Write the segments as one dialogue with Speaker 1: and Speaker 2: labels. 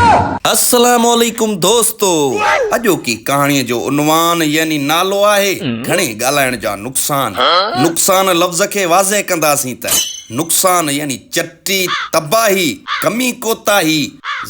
Speaker 1: अस्सलामुअलैकुम दोस्तों, अॼो की कहाणीअ जो उनवान यानी नालो आहे घणे ॻाल्हाइण जा नुक़सान। नुक़सान लफ़्ज़ खे वाज़े कंदासीं त नुक़सान यानी चटी, तबाही, कमी कोताही,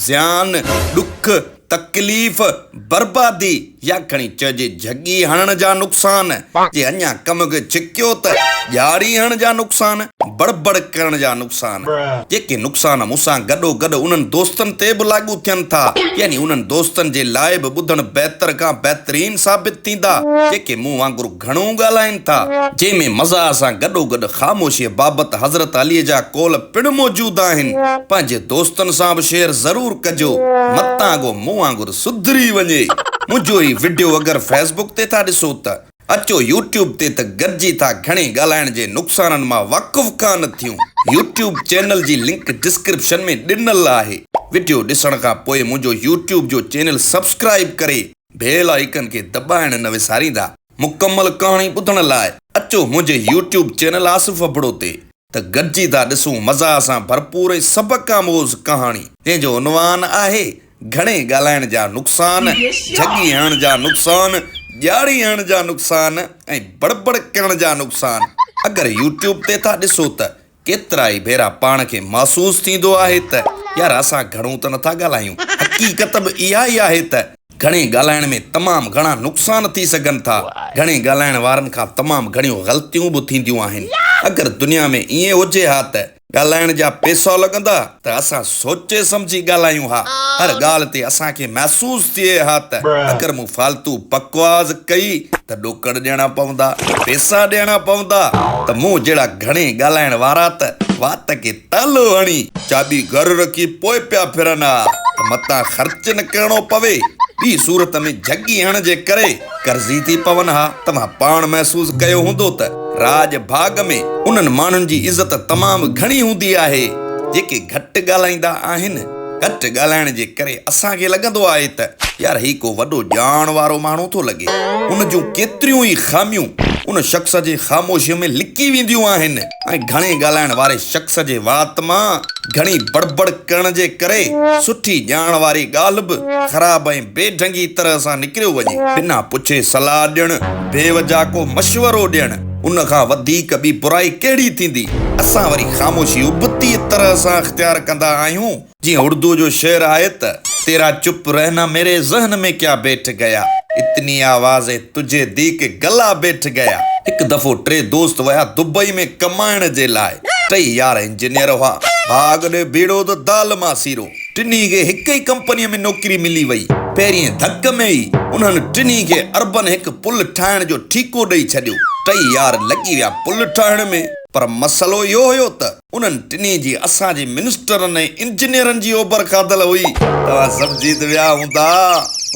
Speaker 1: ज़ियान, ॾुख, तकलीफ़, बर्बादी या खणी चइजे झगी हणण जा नुक़सान। जे अञा कम खे छिकियो त ॼारी हणण जा नुक़सान, बड़बड़ करण जा नुक़सान। जेके नुक़सान मूंसां गॾो गॾु उन्हनि दोस्तनि ते बि लागू थियनि था, यानी उन्हनि दोस्तनि जे लाइ बि ॿुधण बहितर खां बहितरीन साबित थींदा, जेके मूं वांगुरु घणो ॻाल्हाइनि था, जंहिंमें मज़ाह सां गॾो गॾु ख़ामोशीअ बाबति हज़रत अलीअ जा कौल पिणु मौजूदु आहिनि। पंहिंजे दोस्तनि सां बि शेयर ज़रूरु कजो, मतां अॻो मूं वांगुरु सुधरी वञे। मुंहिंजो ही वीडियो अगरि फेसबुक ते था ॾिसो त अचो यूट्यूब ते त गॾिजी था घणे ॻाल्हाइण जे नुक़साननि मां वाक़ुफ़ कान थियूं। यूट्यूब चैनल जी लिंक डिस्क्रिप्शन में ॾिनल आहे। वीडियो ॾिसण खां पोइ मुंहिंजो यूट्यूब जो चैनल सब्सक्राइब करे बेल आइकन खे दॿाइण न विसारींदा। मुकमल कहाणी ॿुधण लाइ अचो मुंहिंजे यूट्यूब चैनल आसिफ़ अबड़ो ते त गॾिजी था ॾिसूं मज़ाह सां भरपूर ऐं सबक़ आमोज़ कहाणी, जंहिंजो उनवान आहे घणे ॻाल्हाइण जा नुक़सान, झगी हणण जा नुक़सान, ॼारी हणण जा नुक़सान ऐं बड़बड़ करण जा नुक़सान। अगरि यूट्यूब ते था ॾिसो त केतिरा ई भेरा पाण खे महसूस थींदो आहे त यार असां घणो त नथा ॻाल्हायूं। हक़ीक़त बि इहा ई आहे त घणे ॻाल्हाइण में तमामु घणा नुक़सान थी सघनि था। घणे ॻाल्हाइण वारनि खां तमामु घणियूं ग़लतियूं बि थींदियूं आहिनि। अगरि दुनिया में ईअं हुजे हा त ॻाल्हाइण जा पैसा लॻंदा त असां सोचे सम्झी ॻाल्हायूं हा। हर ॻाल्हि ते असांखे महसूस थिए हा त अगरि मूं फालतू बकवास कई त ॾोकड़ ॾियणा पवंदा, पैसा ॾियणा पवंदा, त मूं जहिड़ा घणे ॻाल्हाइण वारा त वात खे तालो हणी चाबी घर रखी पोइ पिया फिरनि हा त मतां ख़र्च न करणो पवे। ॿी सूरत में झगी हणण जे करे कर्ज़ी थी पवनि हा। तव्हां पाण महसूस कयो हूंदो त राज भाग में उन्हनि माण्हुनि जी इज़त तमामु घणी हूंदी आहे जेके घटि ॻाल्हाईंदा आहिनि। घटि ॻाल्हाइण जे करे असांखे लॻंदो आहे त यार ही को वॾो ॼाण वारो माण्हू थो लॻे। उन जूं केतिरियूं ई ख़ामियूं उन शख़्स जे ख़ामोशीअ में लिकी वेंदियूं आहिनि ऐं घणे ॻाल्हाइण वारे शख़्स जे वात मां घणी बड़बड़ करण जे करे सुठी ॼाण वारी ॻाल्हि बि ख़राब ऐं बेढंगी तरह सां निकिरियो वञे। बिना पुछे सलाह ॾियणु, बेवजह को मशवरो ॾियणु, उन खां वधीक ॿी बुराई कहिड़ी थींदी। असां वरी ख़ामोशी उबती तरह सां इख़्तियार कंदा आहियूं। जीअं उर्दू जो शेर आहे त तेरा चुप रहना मेरे ज़हन में क्या बैठ गया, इतनी आवाज़ तुझे दी के गला बैठ गया। हिकु दफ़ो टे दोस्त विया दुबई में कमाइण जे लाइ। टई यार इंजीनियर हुआ। भाग ॾे बीड़ो त दाल मां सीरो। टिनी खे हिक ई कंपनीअ में नौकरी मिली वई। पहिरीं धक में ई उन्हनि टिनी खे अरबन हिकु पुल ठाहिण जो ठीको ॾेई छॾियो। टई यार लॻी विया पुल ठाहिण में, पर मसलो इहो हुयो त उन्हनि टिनी जी असांजे मिनिस्टरनि ऐं इंजीनियरनि जी ओभर खाधल हुई। तव्हां सम्झी त विया हूंदा,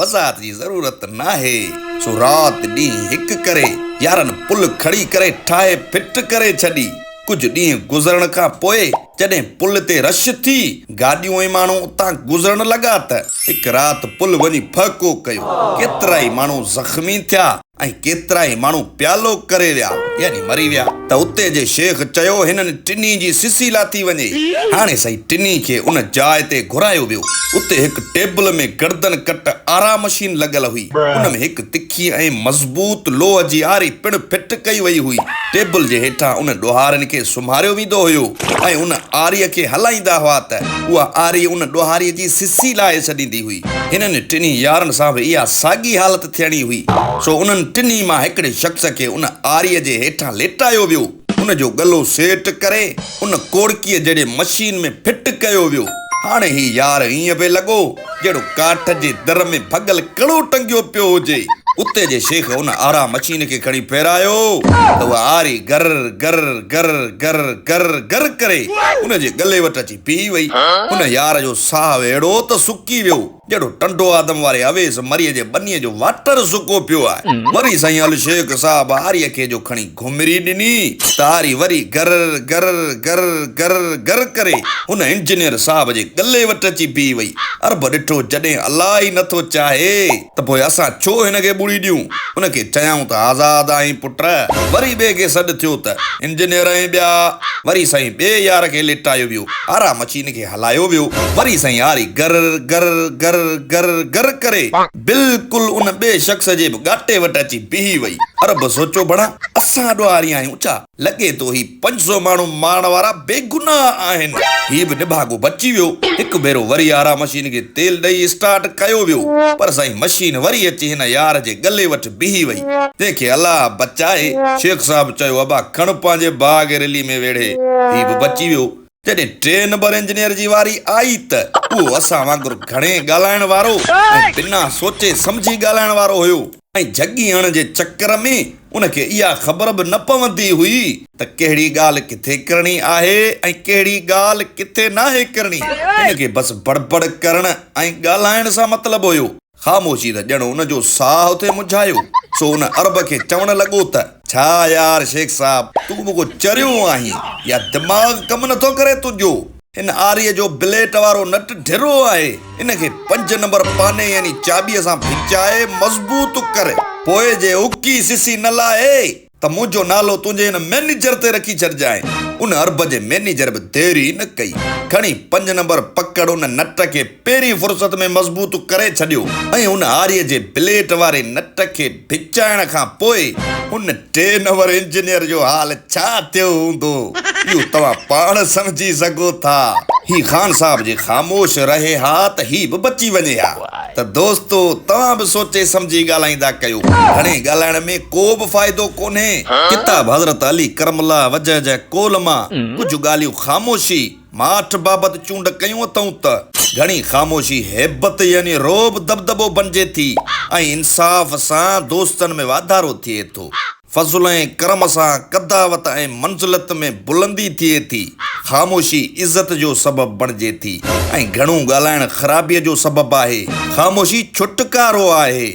Speaker 1: वज़ाहत जी ज़रूरत नाहे। सो राति ॾींहुं हिकु करे यारनि पुल खड़ी करे ठाहे फिट करे छॾी। कुझु ॾींहं गुज़रण खां पोइ जॾहिं पुल ते रश थी, गाॾियूं ऐं माण्हू उतां गुज़रण लॻा त हिकु राति पुल वञी फहको कयो। केतिरा ई माण्हू ज़ख़्मी थिया ऐं केतिरा ई माण्हू प्यालो करे विया, यानी मरी विया। त उते जे शेख चयो हिननि टिनी जी सिसी लाथी वञे। हाणे सही टिनी खे उन जाइ ते घुरायो वियो। उते हिकु टेबल में गर्दन कट आराम मशीन लॻल हुई। उन में हिकु तिखी ऐं मज़बूत लोह जी आरी पिणु फिट कई वई हुई। टेबल जे हेठां उन ॾोहारनि खे सुम्हारियो वेंदो हुयो ऐं उन आरीअ खे हलाईंदा हुआ त उहा आरी उन ॾोहारीअ जी सिसी लाहे छॾींदी हुई। हिननि टिनी यारनि सां बि इहा साॻी हालत थियणी हुई। सो उन्हनि टिनी मां हिकिड़े शख़्स खे उन आरीअ जे हेठां लेटायो वियो। उन जो गलो सेट करे उन कोड़कीअ जहिड़े मशीन में फिट कयो वियो। हाणे ही यार हीअं पियो लॻो जहिड़ो काठ जे दर में भॻल कड़ो टंगियो पियो हुजे। उते जे शेख उन आरा मशीन खे खणी फेरायो त उहा आरी गर गर गर गर गर गर करे उन जे गले वटि अची पी वई। उन यार जो साहु अहिड़ो त सुकी वियो जहिड़ो टंडो आदम वारे अवेस मरीअ जे बनीअ जो वाटर सुको पियो आहे वरी साईं अल शेख साहब आरीअ खे जो खणी घुमरी ॾिनी त आरी वरी गर गर गर गर गर करे हुन इंजीनियर साहब जे गले वटि अची बीह वई अरब ॾिठो जॾहिं अलाह ई नथो चाहे त पोइ असां छो हिनखे ॿुड़ी ॾियूं हुनखे चयऊं त आज़ाद आहीं पुट वरी ॿिए खे सॾु थियो त इंजीनियर ऐं ॿिया वरी साईं ॿिए यार खे लिटायो वियो आरा मशीन खे हलायो वियो वरी साईं आरी गर गर गर गर गर करे बिल्कुलु उन ॿिए शख़्स जे बि गाटे वटि अची बीही वई अरब सोचो बड़ा असां ॾुआरी आहियूं छा लॻे थो ही 500 माण्हू मारण वारा बेगुनाह आहिनि ही बि निभागो बची वियो हिकु भेरो वरी आरा मशीन खे तेल ॾेई स्टार्ट कयो वियो पर साईं मशीन वरी अची हिन यार जे गले वटि बीही वई तंहिंखे अलाह बचाए शेख साहब चयो अबा खण पंहिंजे भाउ खे रिली में वेड़े ही बि बची वियो जॾहिं 3 नंबर इंजीनियर जी वारी आई त उहो असां वांगुरु घणे ॻाल्हाइण वारो ऐं बिना सोचे सम्झी ॻाल्हाइण वारो हुयो ऐं जगी हण जे चकर में उनखे इहा ख़बर बि न पवंदी हुई त कहिड़ी ॻाल्हि किथे करणी आहे ऐं कहिड़ी ॻाल्हि किथे नाहे करणी हिनखे बसि बड़बड़ करण ऐं ॻाल्हाइण सां मतिलबु हुयो ख़ामोशी त ॼणो उनजो साह उते मुझायो सो उन अरब खे चवण लॻो त छा यार शेख साहब तूं मूंखे चरियो आहीं या दिमाग़ कमु नथो करे तुंहिंजो हिन आरीअ जो ब्लेट वारो नट ढिरो आहे इनखे 5 नंबर पाने यानी चाबीअ सां भिचाए मज़बूत करे पोइ जे उकी सिसी न लाहे त मुंहिंजो नालो तुंहिंजे हिन मैनेजर ते रखी छॾिजांइ उन अरब जे मैनेजर बि देरी न कई खणी 5 नंबर पकड़ उन नट खे पहिरीं फुर्सत में मज़बूत करे छॾियो ऐं उन आरीअ जे ब्लेट वारे नट खे भिचाइण खां पोइ उन 3 नंबर इंजीनियर जो हाल छा थियो हूंदो इहो तव्हां पाण सम्झी सघो था ही ख़ान साहब जे ख़ामोश रहे हा त ही बि बची वञे हा त दोस्तो तव्हां बि सोचे सम्झी ॻाल्हाईंदा कयो घणे ॻाल्हाइण में को बि फ़ाइदो कोन्हे किताब हज़रत अली करमला वजह जे कोल मां कुझु ॻाल्हियूं ख़ामोशी माठ बाबति चूंड कयूं अथऊं त घणी ख़ामोशी हैबत यानी रोब दबदबो बणिजे थी ऐं इंसाफ़ सां दोस्तनि में वाधारो थिए थो फज़ुल ऐं करम सां कदावत ऐं मंज़िलत में बुलंदी थिए थी ख़ामोशी इज़त जो सबबु बणिजे थी ऐं घणो ॻाल्हाइण ख़राबीअ जो सबबु आहे ख़ामोशी छुटकारो आहे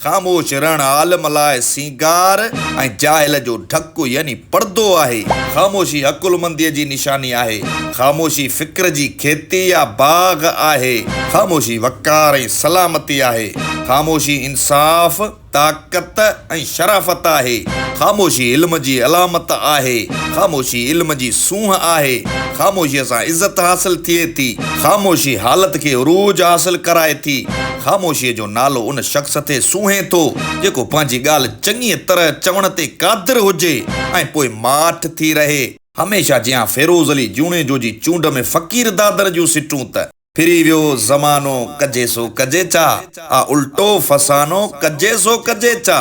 Speaker 1: ख़ामोश रहण आलम लाइ सींगार ऐं जाहिल जो ढकु यानी पर्दो आहे ख़ामोशी अकुलमंदीअ जी निशानी आहे ख़ामोशी फ़िक्र जी खेती या बाग़ आहे ख़ामोशी वक़ार ऐं सलामती आहे ख़ामोशी इंसाफ़ ताक़त ऐं शराफ़त आहे ख़ामोशी इल्म जी अलामत आहे ख़ामोशी इल्म जी सूंह आहे ख़ामोशीअ सां इज़त हासिल थिए थी ख़ामोशी हालत खे उरूज हासिल कराए थी ख़ामोशीअ जो नालो उन शख़्स ते सूंहे थो जेको पंहिंजी ॻाल्हि चङीअ तरह चवण ते क़ादिर हुजे ऐं पोइ माठ थी रहे हमेशह जियां फेरोज़ अली जूणे जो जी चूंड में फ़क़ीर दादर जूं सिटूं त फिरी वियो ज़मानो कजे सो कजे चा आ उल्टो फसानो कजे सो कजे चा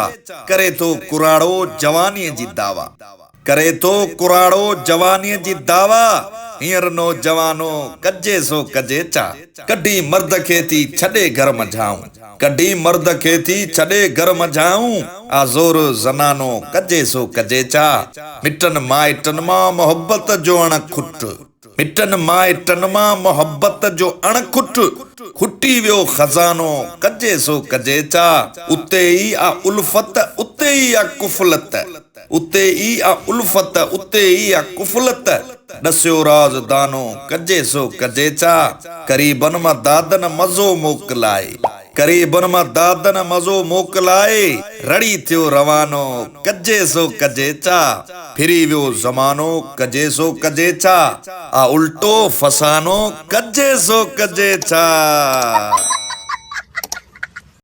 Speaker 1: करे थो कुराड़ो जवानीअ जी दावा करे थो कुराड़ो जवानीअ जी दावा हींअर नौजवानो कजे सो कजे चा कॾहिं मर्द खे थी छॾे घर मझाऊं कॾहिं मर्द खे थी छॾे घर मझाऊं आ ज़ोर ज़नानो कजे सो कजे चा मिटनि माइटनि मां मोहबत जो अणखुट मिटनि माइटनि मां मोहबत जो अणखुट खुटी वियो खज़ानो कजे सो कजे चा उते ई आ उल्फत उते ई आ कुफलत उते ई आ उल्फत उते ई आ कुफलत ॾसियो राज़दानो कजे सो कजे चा क़रीबन मां दादन मज़ो मोकिलाए क़रीबन मां दादन मज़ो मोकिलाए रड़ी थियो रवानो कजे सो कजे चा फिरी वियो ज़मानो कजे सो कजे चा आ उल्टो फसानो कजे सो कजे चा